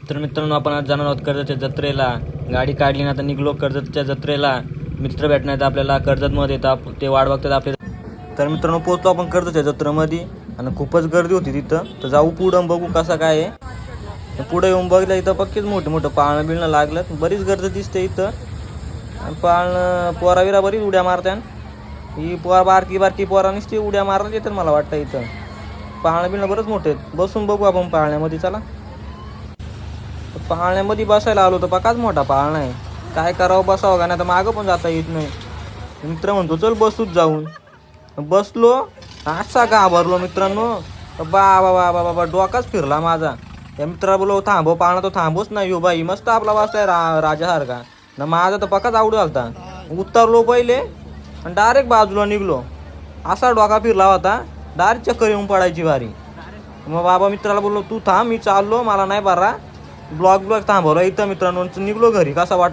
तर मित्रांनो आपण आज जाणार आहोत कर्जतच्या जत्रेला. गाडी काढली ना आता निघलो कर्जतच्या जत्रेला. मित्र भेटणार आहेत आपल्याला कर्जतमध्ये, तर ते वाट बघतात आपले. तर मित्रांनो पोहोचलो आपण कर्जतच्या जत्रेमध्ये आणि खूपच गर्दी होती तिथं. तर जाऊ पुढं बघू कसं काय आहे. पुढे येऊन बघलं इथं पक्कीच मोठं पाळणं बिळणं लागलं. बरीच गर्दी दिसते इथं. पाळणं पोराविरा बरीच उड्या मारत्यान. ही बारकी पोरा नुसती उड्या मारायला येतात मला वाटतं इथं. पाळणं बिळणं बरंच मोठे आहेत. बसून बघू आपण पाळण्यामध्ये. चला पाळण्यामध्ये बसायला आलो तर पकाच मोठा पाळणा आहे. काय करावं बसावं का नाही तर मागं पण जाता येत नाही. मित्र म्हणतो चल बसूच जाऊन. बसलो असा घाबरलो मित्रांनो. बाबा बाबा बाबा डोकाच फिरला माझा. त्या मित्राला बोललो थांबव पाळणा, तो थांबवच नाही. हो बाई मस्त आपला बसलाय राजासारखा ना. माझा तर पकाच आवडू घालता. उतरलो पहिले आणि डायरेक्ट बाजूला निघलो. असा डोका फिरला होता डायरेक्ट चक्कर येऊन पडायची वारी. मग बाबा मित्राला बोललो तू थांब मी चाललो, मला नाही बरा. ब्लॉग थांबवला इथं मित्रांनो. निघलो घरी. कसा वाटला